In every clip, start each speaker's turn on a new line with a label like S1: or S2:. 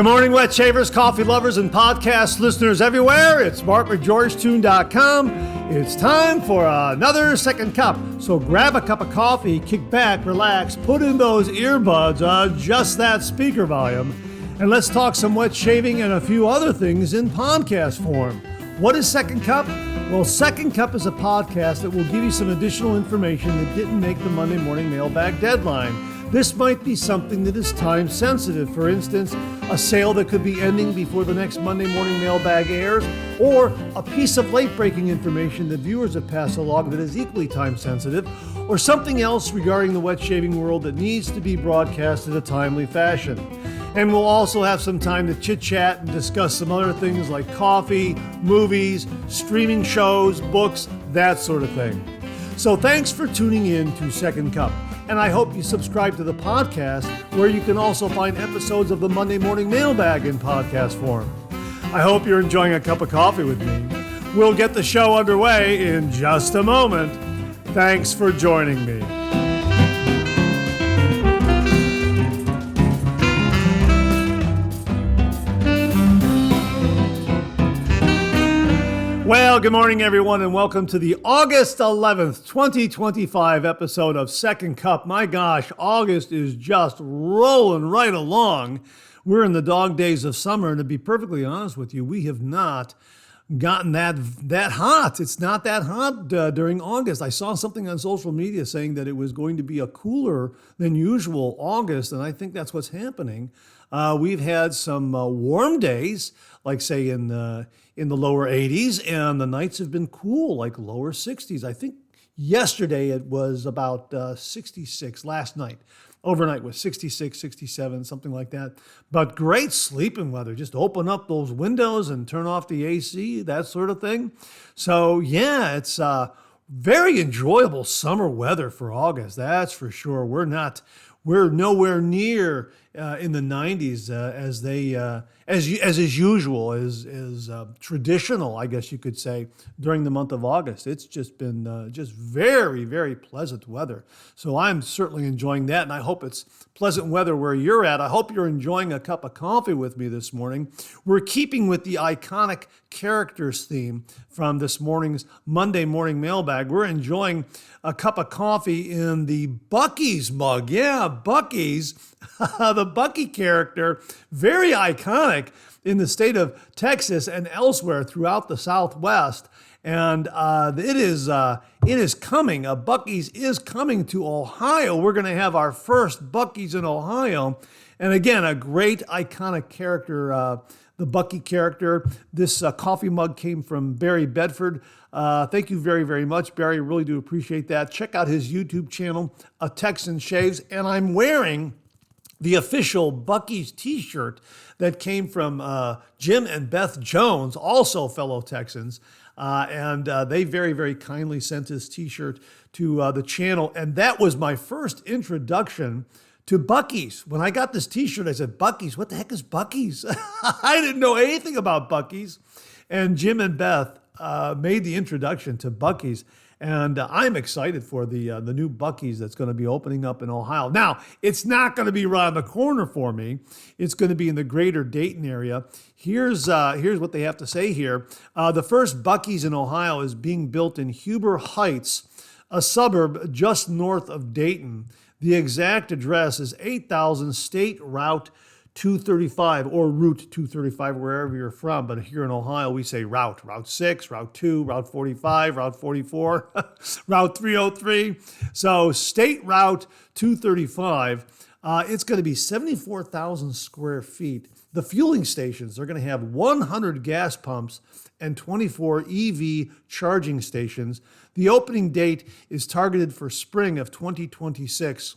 S1: Good morning, wet shavers, coffee lovers, and podcast listeners everywhere. It's Mark with GeorgeToon.com. It's time for another second cup. So grab a cup of coffee, kick back, relax, put in those earbuds, adjust that speaker volume, and let's talk some wet shaving and a few other things in podcast form. What is Second Cup? Well, Second Cup is a podcast that will give you some additional information that didn't make the Monday morning mailbag deadline. This might be something that is time sensitive. For instance, a sale that could be ending before the next Monday morning mailbag airs, or a piece of late breaking information that viewers have passed along that is equally time sensitive, or something else regarding the wet shaving world that needs to be broadcast in a timely fashion. And we'll also have some time to chit chat and discuss some other things like coffee, movies, streaming shows, books, that sort of thing. So thanks for tuning in to Second Cup. And I hope you subscribe to the podcast, where you can also find episodes of the Monday Morning Mailbag in podcast form. I hope you're enjoying a cup of coffee with me. We'll get the show underway in just a moment. Thanks for joining me. Well, good morning, everyone, and welcome to the August 11th, 2025 episode of Second Cup. My gosh, August is just rolling right along. We're in the dog days of summer, and to be perfectly honest with you, we have not gotten that hot. It's not that hot during August. I saw something on social media saying that it was going to be a cooler than usual August, and I think that's what's happening. We've had some warm days, like say in the lower 80s, and the nights have been cool, like lower 60s. I think yesterday it was about 66 last night. Overnight was 66, 67, something like that. But great sleeping weather. Just open up those windows and turn off the AC, that sort of thing. So yeah, it's very enjoyable summer weather for August. That's for sure. We're nowhere near in the 90s as is usual, as traditional, I guess you could say, during the month of August. It's just been just very, very pleasant weather. So I'm certainly enjoying that, and I hope it's pleasant weather where you're at. I hope you're enjoying a cup of coffee with me this morning. We're keeping with the iconic characters theme from this morning's Monday morning mailbag. We're enjoying a cup of coffee in the Buc-ee's mug. Yeah, Buc-ee's, the Buc-ee character, very iconic in the state of Texas and elsewhere throughout the Southwest. And it is coming. Buc-ee's is coming to Ohio. We're going to have our first Buc-ee's in Ohio. And again, a great iconic character, the Buc-ee character. This coffee mug came from Barry Bedford. Thank you very, very much, Barry. Really do appreciate that. Check out his YouTube channel, A Texan Shaves. And I'm wearing the official Buc-ee's t-shirt that came from Jim and Beth Jones, also fellow Texans. And they very, very kindly sent this t-shirt to the channel. And that was my first introduction to Buc-ee's. When I got this t-shirt, I said, Buc-ee's? What the heck is Buc-ee's? I didn't know anything about Buc-ee's. And Jim and Beth made the introduction to Buc-ee's. And I'm excited for the new Buc-ee's that's going to be opening up in Ohio. Now, it's not going to be around the corner for me. It's going to be in the greater Dayton area. Here's what they have to say here. The first Buc-ee's in Ohio is being built in Huber Heights, a suburb just north of Dayton. The exact address is 8000 State Route 235, or Route 235, wherever you're from. But here in Ohio, we say Route 6, Route 2, Route 45, Route 44, Route 303. So State Route 235, it's going to be 74,000 square feet. The fueling stations are going to have 100 gas pumps and 24 EV charging stations. The opening date is targeted for spring of 2026.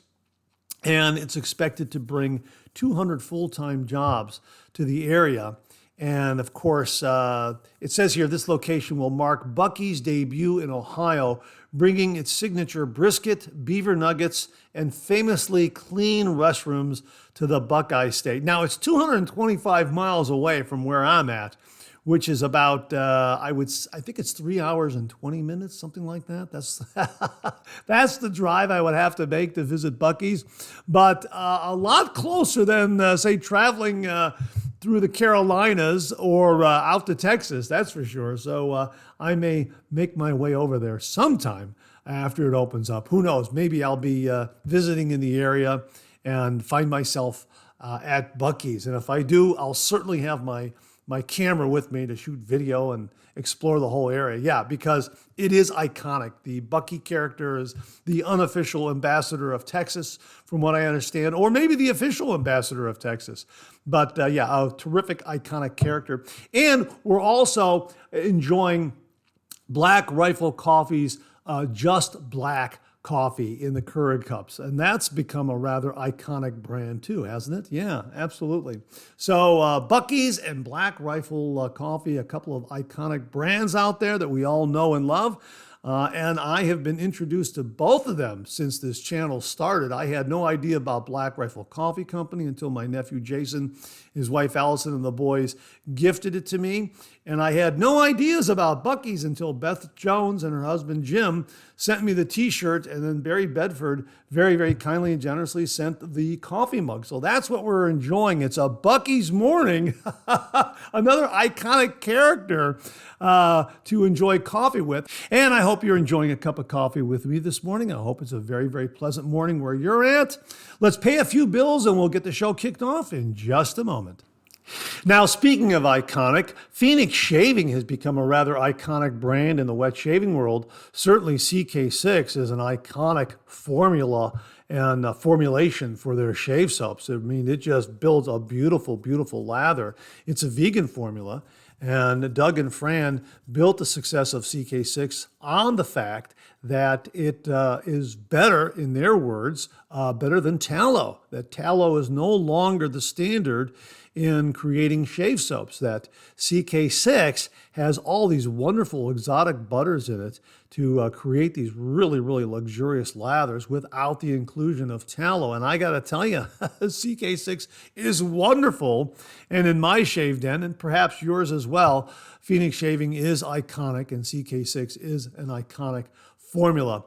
S1: And it's expected to bring 200 full-time jobs to the area. And of course, it says here, this location will mark Buc-ee's debut in Ohio, bringing its signature brisket, beaver nuggets, and famously clean restrooms to the Buckeye State. Now, it's 225 miles away from where I'm at, which is about, I think it's 3 hours and 20 minutes, something like that. That's the drive I would have to make to visit Buc-ee's, but a lot closer than, say, traveling through the Carolinas or out to Texas, that's for sure. So I may make my way over there sometime after it opens up. Who knows? Maybe I'll be visiting in the area and find myself at Buc-ee's. And if I do, I'll certainly have my camera with me to shoot video and explore the whole area. Yeah, because it is iconic. The Buc-ee character is the unofficial ambassador of Texas, from what I understand, or maybe the official ambassador of Texas. But yeah, a terrific, iconic character. And we're also enjoying Black Rifle Coffee's Just Black coffee in the Keurig cups. And that's become a rather iconic brand too, hasn't it? Yeah, absolutely. So Buc-ee's and Black Rifle Coffee, a couple of iconic brands out there that we all know and love. And I have been introduced to both of them since this channel started. I had no idea about Black Rifle Coffee Company until my nephew Jason, his wife Allison, and the boys gifted it to me. And I had no ideas about Buc-ee's until Beth Jones and her husband Jim sent me the t-shirt, and then Barry Bedford very, very kindly and generously sent the coffee mug. So that's what we're enjoying. It's a Buc-ee's morning, another iconic character to enjoy coffee with. And I hope you're enjoying a cup of coffee with me this morning. I hope it's a very, very pleasant morning where you're at. Let's pay a few bills and we'll get the show kicked off in just a moment. Now, speaking of iconic, Phoenix Shaving has become a rather iconic brand in the wet shaving world. Certainly CK6 is an iconic formula and formulation for their shave soaps. I mean, it just builds a beautiful, beautiful lather. It's a vegan formula, and Doug and Fran built the success of CK6 on the fact that it is better, in their words, better than tallow. That tallow is no longer the standard in creating shave soaps, that CK6 has all these wonderful exotic butters in it to create these really, really luxurious lathers without the inclusion of tallow. And I got to tell you, CK6 is wonderful. And in my shave den, and perhaps yours as well, Phoenix Shaving is iconic, and CK6 is an iconic formula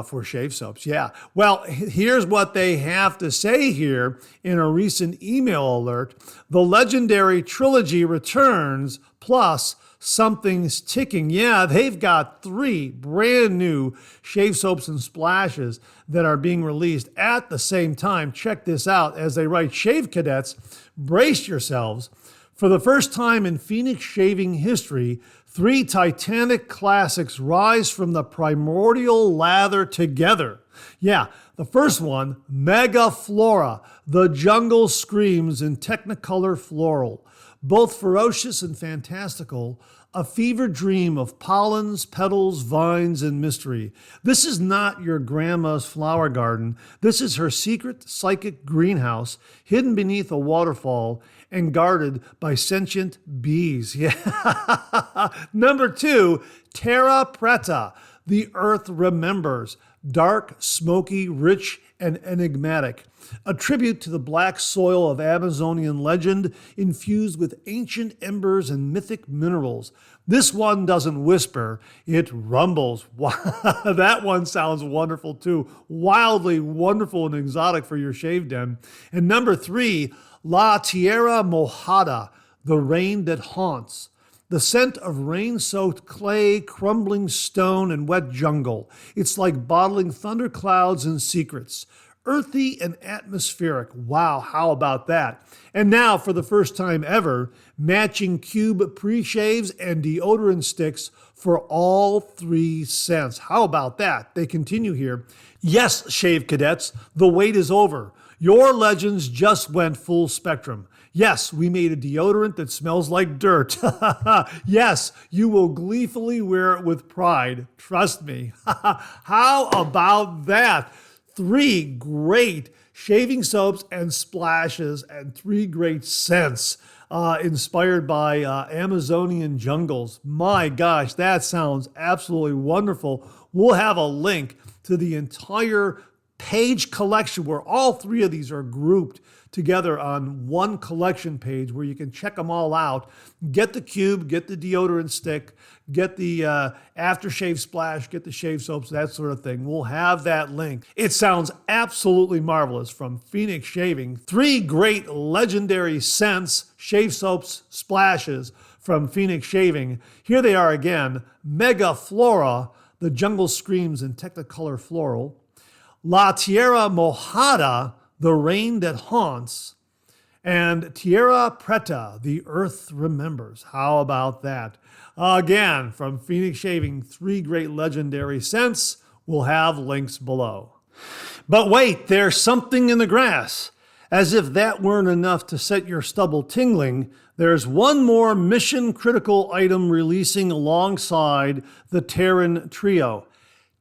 S1: for shave soaps. Yeah. Well, here's what they have to say here in a recent email alert. The legendary trilogy returns, plus something's ticking. Yeah, they've got 3 brand new shave soaps and splashes that are being released at the same time. Check this out. As they write, Shave Cadets, brace yourselves. For the first time in Phoenix Shaving history, 3 Titanic classics rise from the primordial lather together. Yeah, the first one, Mega Flora, the jungle screams in Technicolor floral. Both ferocious and fantastical, a fever dream of pollens, petals, vines, and mystery. This is not your grandma's flower garden. This is her secret psychic greenhouse, hidden beneath a waterfall and guarded by sentient bees. Yeah. Number 2, Terra Preta, the earth remembers. Dark, smoky, rich, and enigmatic. A tribute to the black soil of Amazonian legend, infused with ancient embers and mythic minerals. This one doesn't whisper, it rumbles. That one sounds wonderful too. Wildly wonderful and exotic for your shave den. And number 3, La Tierra Mojada, the rain that haunts. The scent of rain-soaked clay, crumbling stone, and wet jungle. It's like bottling thunderclouds and secrets. Earthy and atmospheric. Wow, how about that? And now, for the first time ever, matching cube pre-shaves and deodorant sticks for all 3 scents. How about that? They continue here. Yes, Shave Cadets, the wait is over. Your legends just went full spectrum. Yes, we made a deodorant that smells like dirt. Yes, you will gleefully wear it with pride. Trust me. How about that? 3 great shaving soaps and splashes and 3 great scents inspired by Amazonian jungles. My gosh, that sounds absolutely wonderful. We'll have a link to the entire page collection where all 3 of these are grouped together on one collection page where you can check them all out. Get the cube, get the deodorant stick, get the aftershave splash, get the shave soaps, that sort of thing. We'll have that link. It sounds absolutely marvelous from Phoenix Shaving. 3 great legendary scents, shave soaps, splashes from Phoenix Shaving. Here they are again. Mega Flora, the Jungle Screams in Technicolor Floral. La Tierra Mojada, the Rain That Haunts. And Tierra Preta, the Earth Remembers. How about that? Again, from Phoenix Shaving, 3 great legendary scents. We'll have links below. But wait, there's something in the grass. As if that weren't enough to set your stubble tingling, there's one more mission-critical item releasing alongside the Terran trio.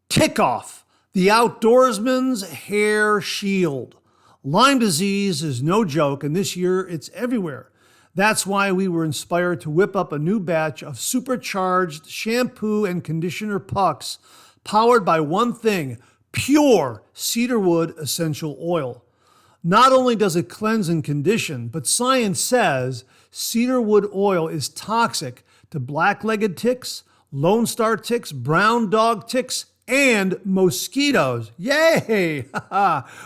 S1: Tick-Off, the Outdoorsman's Hair Shield. Lyme disease is no joke, and this year it's everywhere. That's why we were inspired to whip up a new batch of supercharged shampoo and conditioner pucks powered by one thing, pure cedarwood essential oil. Not only does it cleanse and condition, but science says cedarwood oil is toxic to black-legged ticks, Lone Star ticks, brown dog ticks, and mosquitoes. Yay!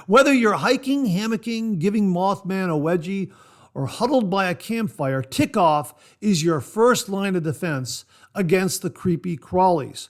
S1: Whether you're hiking, hammocking, giving Mothman a wedgie, or huddled by a campfire, Tick-Off is your first line of defense against the creepy crawlies.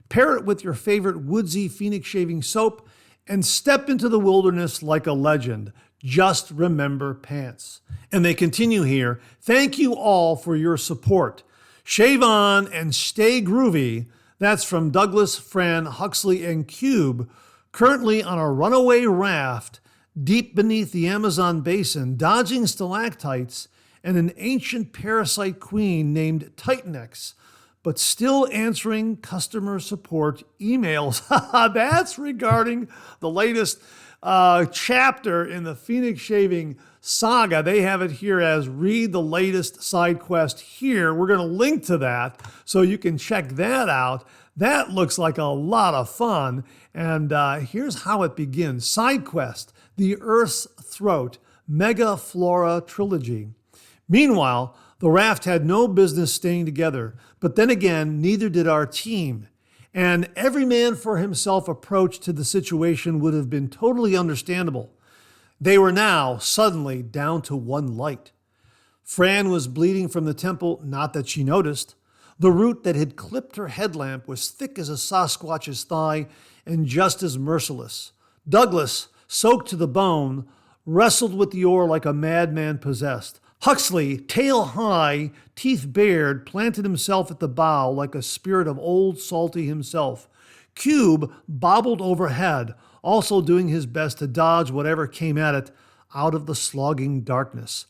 S1: Pair it with your favorite woodsy Phoenix Shaving soap and step into the wilderness like a legend. Just remember pants. And they continue here. Thank you all for your support. Shave on and stay groovy. That's from Douglas, Fran, Huxley, and Cube, currently on a runaway raft deep beneath the Amazon basin, dodging stalactites and an ancient parasite queen named Titanex, but still answering customer support emails. That's regarding the latest chapter in the Phoenix Shaving saga. They have it here as read the latest side quest here. We're going to link to that so you can check that out. That looks like a lot of fun. And here's how it begins. Side quest, The Earth's Throat, Mega Flora Trilogy. Meanwhile, the raft had no business staying together, but then again, neither did our team. And every man for himself approach to the situation would have been totally understandable. They were now suddenly down to one light. Fran was bleeding from the temple, not that she noticed. The root that had clipped her headlamp was thick as a Sasquatch's thigh and just as merciless. Douglas, soaked to the bone, wrestled with the oar like a madman possessed. Huxley, tail high, teeth bared, planted himself at the bow like a spirit of old Salty himself. Cube bobbled overhead, also doing his best to dodge whatever came at it out of the slogging darkness.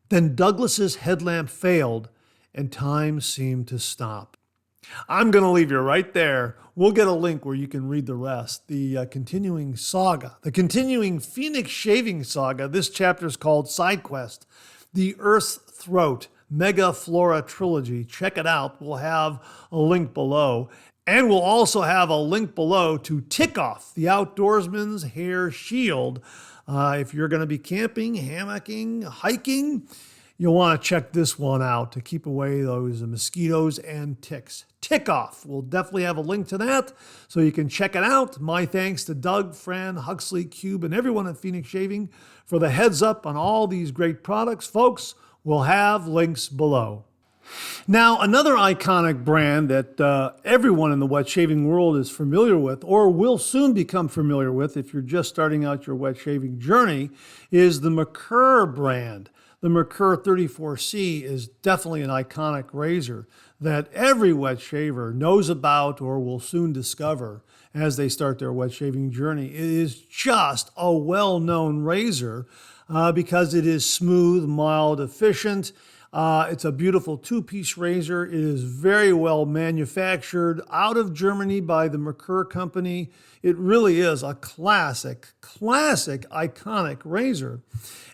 S1: Then Douglas's headlamp failed, and time seemed to stop. I'm going to leave you right there. We'll get a link where you can read the rest. The continuing saga, the continuing Phoenix Shaving saga. This chapter is called Side Quest, The Earth's Throat, Mega Flora Trilogy. Check it out. We'll have a link below. And we'll also have a link below to Tick-Off, the Outdoorsman's Hair Shield. If you're going to be camping, hammocking, hiking, you'll want to check this one out to keep away those mosquitoes and ticks. Tick-Off. We'll definitely have a link to that so you can check it out. My thanks to Doug, Fran, Huxley, Cube, and everyone at Phoenix Shaving for the heads up on all these great products. Folks, we'll have links below. Now, another iconic brand that everyone in the wet shaving world is familiar with or will soon become familiar with if you're just starting out your wet shaving journey is the Merkur brand. The Merkur 34C is definitely an iconic razor that every wet shaver knows about or will soon discover as they start their wet shaving journey. It is just a well-known razor because it is smooth, mild, efficient. It's a beautiful two-piece razor. It is very well manufactured out of Germany by the Merkur company. It really is a classic, iconic razor.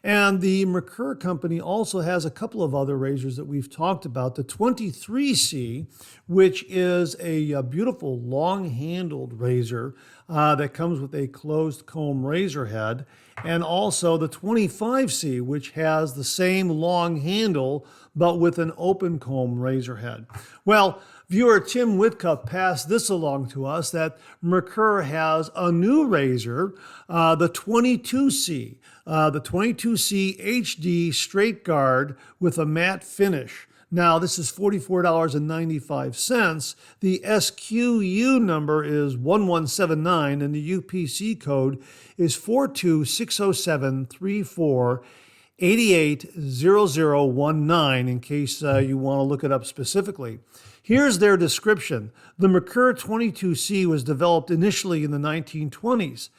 S1: And the Merkur company also has a couple of other razors that we've talked about. The 23C, which is a beautiful long-handled razor that comes with a closed comb razor head, and also the 25C, which has the same long handle but with an open comb razor head. Well, viewer Tim Whitcup passed this along to us that Merkur has a new razor, the 22C. The 22C HD straight guard with a matte finish. Now, this is $44.95. The SQU number is 1179, and the UPC code is 4260734880019, in case you want to look it up specifically. Here's their description. The Merkur 22C was developed initially in the 1920s.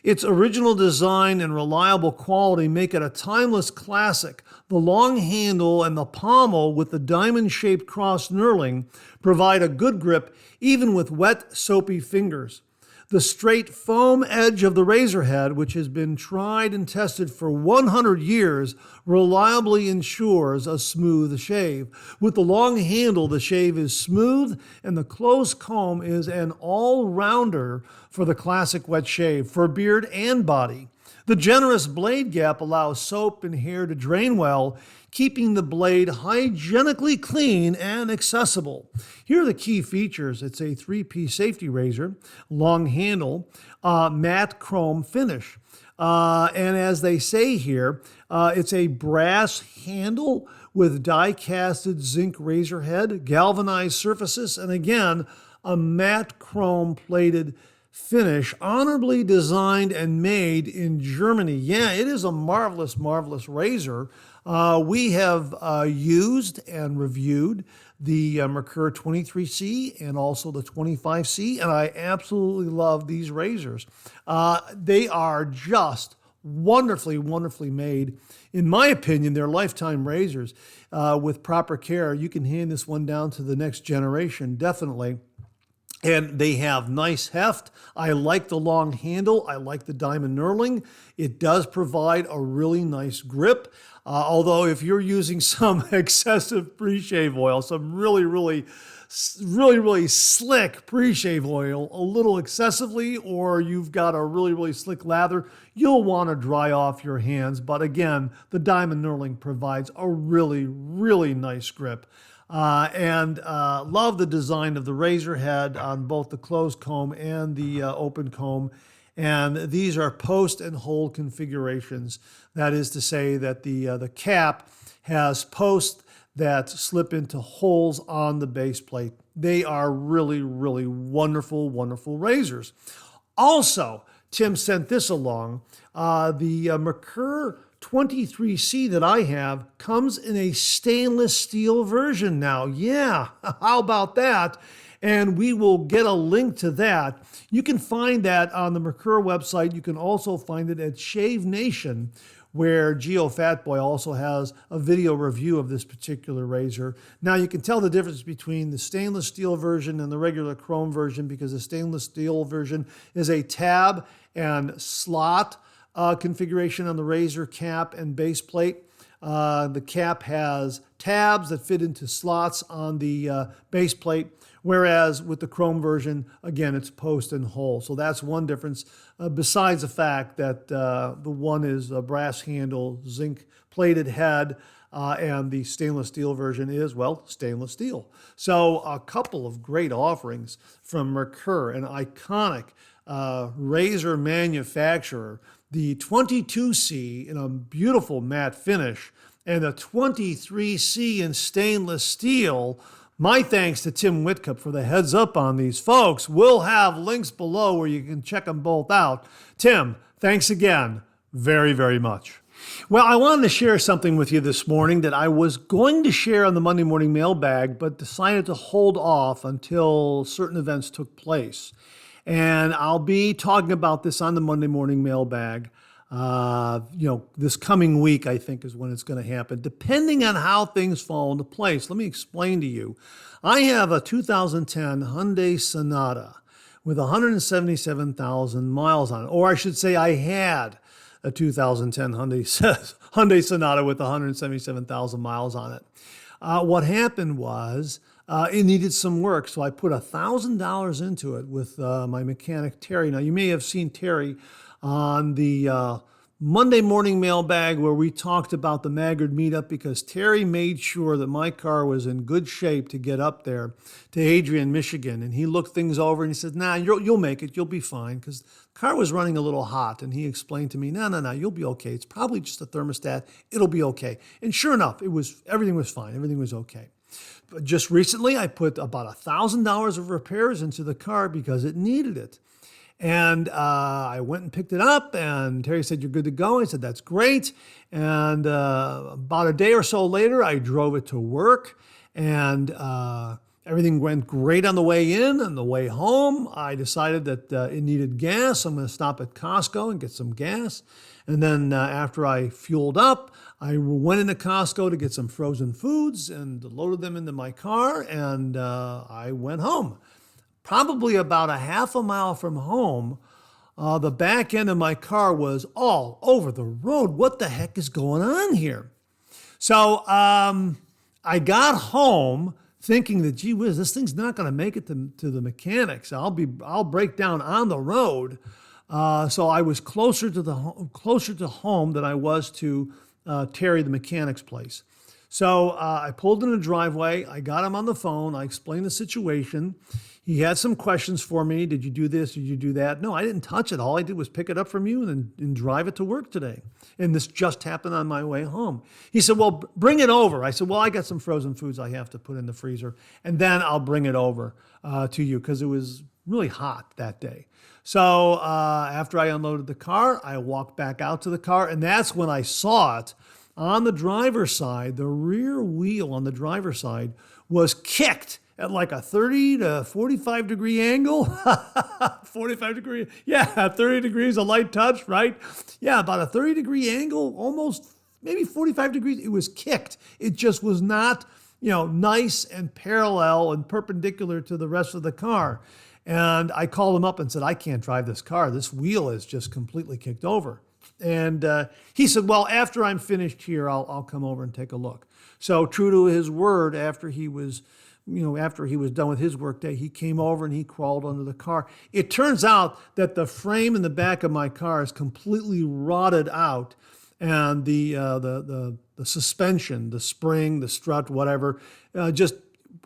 S1: Its original design and reliable quality make it a timeless classic. The long handle and the pommel with the diamond-shaped cross knurling provide a good grip even with wet, soapy fingers. The straight foam edge of the razor head, which has been tried and tested for 100 years, reliably ensures a smooth shave. With the long handle, the shave is smooth, and the closed comb is an all-rounder for the classic wet shave, for beard and body. The generous blade gap allows soap and hair to drain well, keeping the blade hygienically clean and accessible. Here are the key features. It's a 3-piece safety razor, long handle, matte chrome finish. And as they say here, it's a brass handle with die-casted zinc razor head, galvanized surfaces, and again, a matte chrome plated finish, honorably designed and made in Germany. Yeah, it is a marvelous, marvelous razor. We have used and reviewed the Merkur 23C and also the 25C, and I absolutely love these razors. They are just wonderfully, wonderfully made. In my opinion, they're lifetime razors. With proper care, you can hand this one down to the next generation, definitely. And they have nice heft. I like the long handle. I like the diamond knurling. It does provide a really nice grip. Although if you're using some excessive pre-shave oil, some really slick pre-shave oil, a little excessively, or you've got a really slick lather, you'll want to dry off your hands. But again, the diamond knurling provides a really nice grip. And love the design of the razor head on both the closed comb and the open comb. And these are post and hole configurations. That is to say that the cap has posts that slip into holes on the base plate. They are really wonderful razors. Also, Tim sent this along. The Merkur 23C that I have comes in a stainless steel version now. Yeah, how about that? And we will get a link to that. You can find that on the Merkur website. You can also find it at Shave Nation, where Geo Fatboy also has a video review of this particular razor. Now you can tell the difference between the stainless steel version and the regular chrome version, because the stainless steel version is a tab and slot configuration on the razor cap and base plate. The cap has tabs that fit into slots on the base plate, whereas with the chrome version, again, it's post and hole. So that's one difference, besides the fact that the one is a brass handle, zinc plated head, and the stainless steel version is, well, stainless steel. So a couple of great offerings from Merkur, an iconic razor manufacturer. The 22C in a beautiful matte finish, and the 23C in stainless steel. My thanks to Tim Whitcup for the heads up on these, folks. We'll have links below where you can check them both out. Tim, thanks again very much. Well, I wanted to share something with you this morning that I was going to share on the Monday morning mailbag, but decided to hold off until certain events took place. And I'll be talking about this on the Monday morning mailbag. This coming week, I think, is when it's going to happen, depending on how things fall into place. Let me explain to you. I have a 2010 Hyundai Sonata with 177,000 miles on it. Or I should say I had a 2010 Hyundai Sonata with 177,000 miles on it. What happened was it needed some work. So I put $1,000 into it with my mechanic, Terry. Now, you may have seen Terry on the Monday morning mailbag where we talked about the Maggard meetup, because Terry made sure that my car was in good shape to get up there to Adrian, Michigan. And he looked things over and he said, nah, you'll make it. You'll be fine. Because the car was running a little hot. And he explained to me, no, you'll be okay. It's probably just a thermostat. It'll be okay. And sure enough, everything was fine. Everything was okay. But just recently, I put about $1,000 of repairs into the car because it needed it. And I went and picked it up, and Terry said, you're good to go. I said, that's great. And about a day or so later, I drove it to work, and everything went great on the way in. And the way home, I decided that it needed gas. I'm going to stop at Costco and get some gas. And then after I fueled up, I went into Costco to get some frozen foods and loaded them into my car, and I went home. Probably about a half a mile from home, the back end of my car was all over the road. What the heck is going on here? So I got home thinking that, gee whiz, this thing's not going to make it to the mechanics. I'll break down on the road. So I was closer to home than I was to Terry, the mechanic's place. So I pulled in the driveway. I got him on the phone. I explained the situation. He had some questions for me. Did you do this? Did you do that? No, I didn't touch it. All I did was pick it up from you and drive it to work today. And this just happened on my way home. He said, well, bring it over. I said, well, I got some frozen foods I have to put in the freezer, and then I'll bring it over to you, because it was really hot that day. So after I unloaded the car, I walked back out to the car, and that's when I saw it. On the driver's side, the rear wheel on the driver's side was kicked at like a 30 to 45 degree angle. 45 degree, yeah, 30 degrees, a light touch, right? Yeah, about a 30 degree angle, almost maybe 45 degrees. It was kicked. It just was not, nice and parallel and perpendicular to the rest of the car. And I called him up and said, I can't drive this car. This wheel is just completely kicked over. And he said, well, after I'm finished here, I'll come over and take a look. So true to his word, after he was done with his workday, he came over and he crawled under the car. It turns out that the frame in the back of my car is completely rotted out, and the suspension, the spring, the strut, whatever, just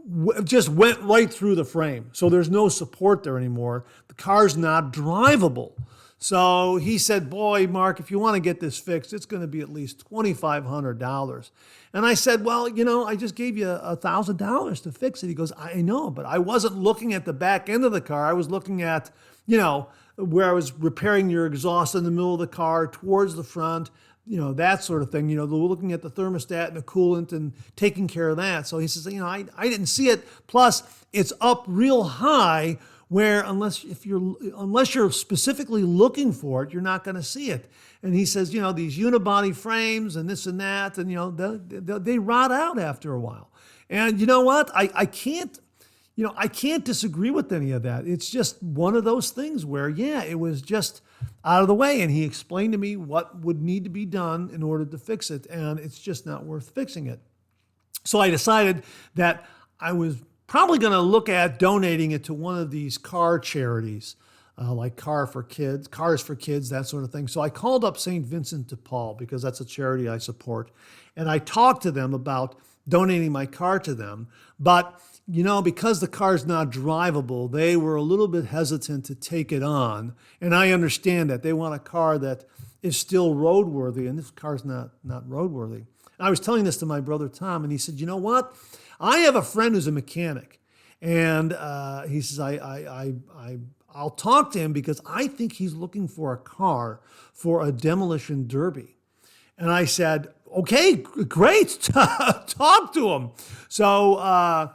S1: went right through the frame. So there's no support there anymore. The car's not drivable. So he said, boy, Mark, if you want to get this fixed, it's going to be at least $2,500. And I said, well, I just gave you $1,000 to fix it. He goes, I know, but I wasn't looking at the back end of the car. I was looking at, where I was repairing your exhaust in the middle of the car towards the front, that sort of thing, looking at the thermostat and the coolant and taking care of that. So he says, I didn't see it. Plus, it's up real high, where unless you're specifically looking for it, you're not going to see it. And he says, these unibody frames and this and that, and they rot out after a while. And you know what? I can't disagree with any of that. It's just one of those things where, it was just out of the way. And he explained to me what would need to be done in order to fix it, and it's just not worth fixing it. So I decided that I was probably going to look at donating it to one of these car charities, like Cars for Kids, that sort of thing. So I called up St. Vincent de Paul, because that's a charity I support. And I talked to them about donating my car to them. But, because the car's not drivable, they were a little bit hesitant to take it on. And I understand that. They want a car that is still roadworthy, and this car's not roadworthy. I was telling this to my brother Tom, and he said, you know what? I have a friend who's a mechanic, and he says, I'll talk to him, because I think he's looking for a car for a demolition derby. And I said, okay, great, talk to him. So,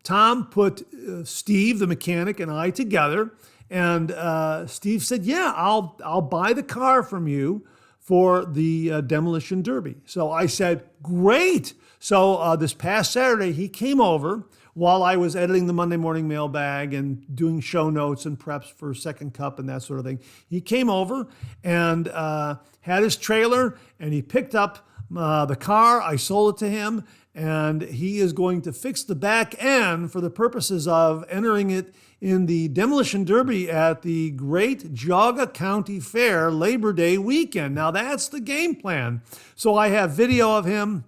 S1: Tom put Steve, the mechanic, and I together, and Steve said, yeah, I'll buy the car from you for the demolition derby. So I said, great. So this past Saturday, he came over while I was editing the Monday morning mailbag and doing show notes and preps for Second Cup and that sort of thing. He came over and had his trailer, and he picked up the car. I sold it to him, and he is going to fix the back end for the purposes of entering it in the Demolition Derby at the Great Geauga County Fair Labor Day weekend. Now that's the game plan. So I have video of him,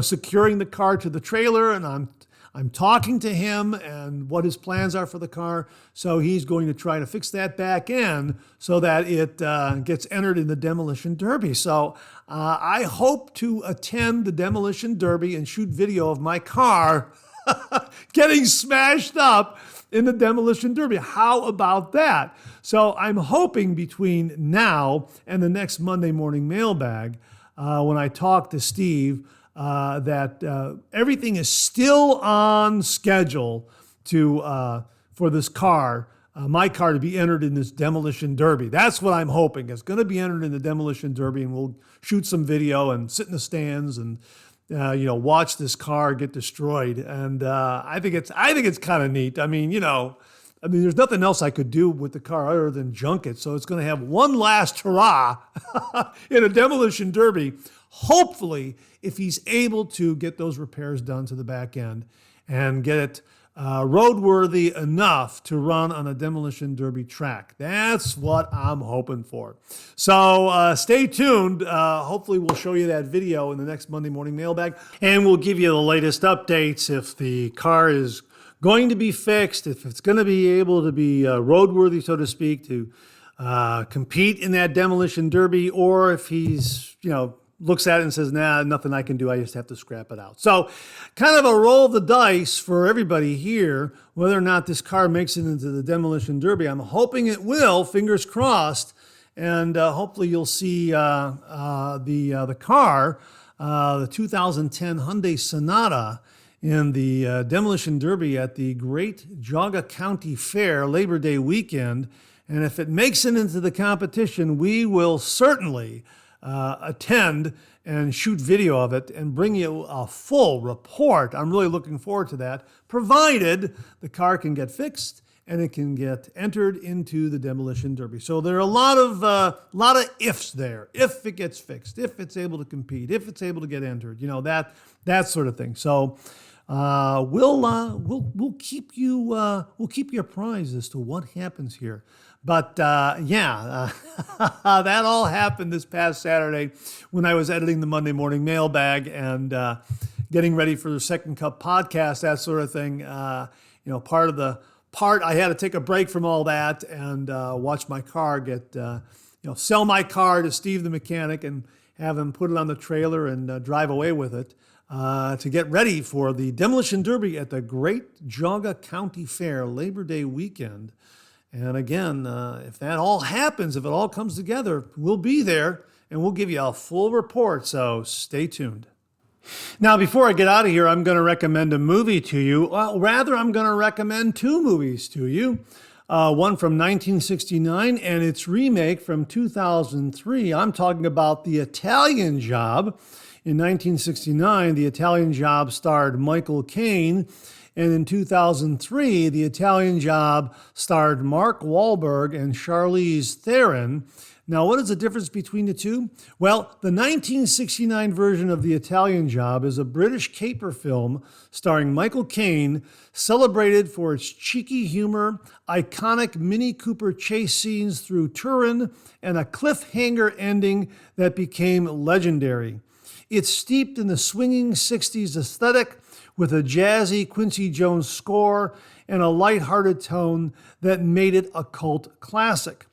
S1: securing the car to the trailer, and I'm talking to him and what his plans are for the car. So he's going to try to fix that back end so that it gets entered in the Demolition Derby. So I hope to attend the Demolition Derby and shoot video of my car getting smashed up in the Demolition Derby. How about that? So I'm hoping between now and the next Monday morning mailbag, when I talk to Steve, that everything is still on schedule for this car, my car, to be entered in this Demolition Derby. That's what I'm hoping. It's going to be entered in the Demolition Derby, and we'll shoot some video and sit in the stands and watch this car get destroyed. And I think it's kind of neat. I mean, there's nothing else I could do with the car other than junk it. So it's going to have one last hurrah in a Demolition Derby. Hopefully, if he's able to get those repairs done to the back end and get it roadworthy enough to run on a Demolition Derby track. That's what I'm hoping for. So stay tuned. Hopefully we'll show you that video in the next Monday morning mailbag, and we'll give you the latest updates if the car is going to be fixed, if it's going to be able to be roadworthy, so to speak, to compete in that Demolition Derby, or if he's, looks at it and says, nah, nothing I can do. I just have to scrap it out. So kind of a roll of the dice for everybody here, whether or not this car makes it into the Demolition Derby. I'm hoping it will, fingers crossed. And hopefully you'll see the car, the 2010 Hyundai Sonata, in the Demolition Derby at the Great Geauga County Fair Labor Day weekend. And if it makes it into the competition, we will certainly attend and shoot video of it and bring you a full report. I'm really looking forward to that, provided the car can get fixed and it can get entered into the Demolition Derby. So there are a lot of ifs there. If it gets fixed, if it's able to compete, if it's able to get entered, that sort of thing. So we'll keep you apprised as to what happens here. But that all happened this past Saturday when I was editing the Monday morning mailbag and getting ready for the Second Cup podcast, that sort of thing. I had to take a break from all that and watch my car get, sell my car to Steve the mechanic and have him put it on the trailer and drive away with it to get ready for the Demolition Derby at the Great Geauga County Fair Labor Day weekend. And again, if that all happens, if it all comes together, we'll be there and we'll give you a full report. So stay tuned. Now, before I get out of here, I'm going to recommend a movie to you. Well, rather, I'm going to recommend two movies to you. One from 1969 and its remake from 2003. I'm talking about The Italian Job. In 1969, The Italian Job starred Michael Caine. And in 2003, The Italian Job starred Mark Wahlberg and Charlize Theron. Now, what is the difference between the two? Well, the 1969 version of The Italian Job is a British caper film starring Michael Caine, celebrated for its cheeky humor, iconic Mini Cooper chase scenes through Turin, and a cliffhanger ending that became legendary. It's steeped in the swinging 60s aesthetic, with a jazzy Quincy Jones score and a lighthearted tone that made it a cult classic.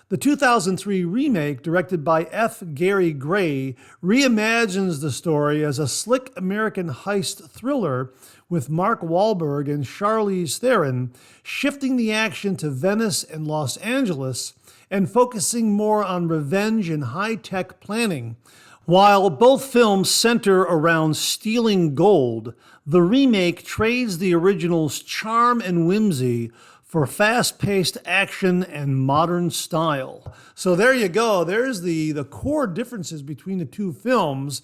S1: The 2003 remake, directed by F. Gary Gray, reimagines the story as a slick American heist thriller with Mark Wahlberg and Charlize Theron, shifting the action to Venice and Los Angeles and focusing more on revenge and high-tech planning. While both films center around stealing gold, the remake trades the original's charm and whimsy for fast-paced action and modern style. So there you go. There's the core differences between the two films.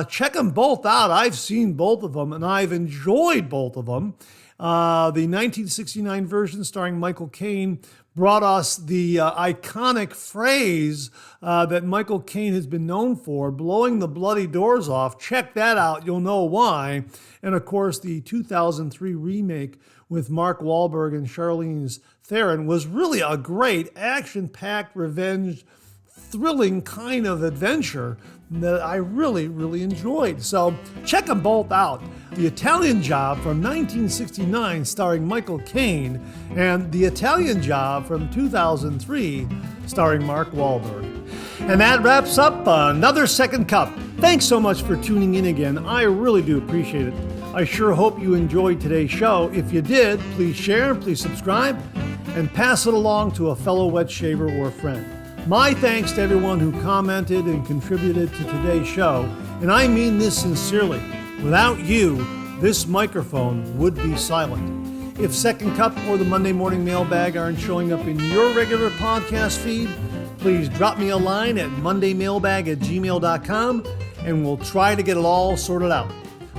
S1: Check them both out. I've seen both of them, and I've enjoyed both of them. The 1969 version starring Michael Caine brought us the iconic phrase that Michael Caine has been known for, blowing the bloody doors off. Check that out. You'll know why. And of course, the 2003 remake with Mark Wahlberg and Charlize Theron was really a great action-packed revenge, thrilling kind of adventure that I really, really enjoyed. So check them both out. The Italian Job from 1969 starring Michael Caine and The Italian Job from 2003 starring Mark Wahlberg. And that wraps up another Second Cup. Thanks so much for tuning in again. I really do appreciate it. I sure hope you enjoyed today's show. If you did, please share, please subscribe, and pass it along to a fellow wet shaver or friend. My thanks to everyone who commented and contributed to today's show, and I mean this sincerely. Without you, this microphone would be silent. If Second Cup or the Monday Morning Mailbag aren't showing up in your regular podcast feed, please drop me a line at mondaymailbag@gmail.com, and we'll try to get it all sorted out.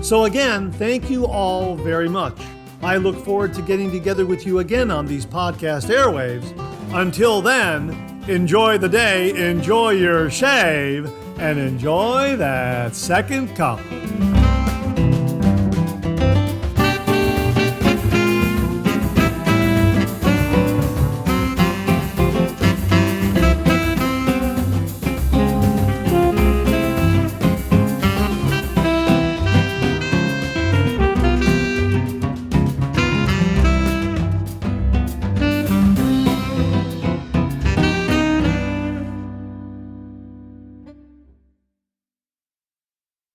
S1: So again, thank you all very much. I look forward to getting together with you again on these podcast airwaves. Until then, enjoy the day, enjoy your shave, and enjoy that second cup.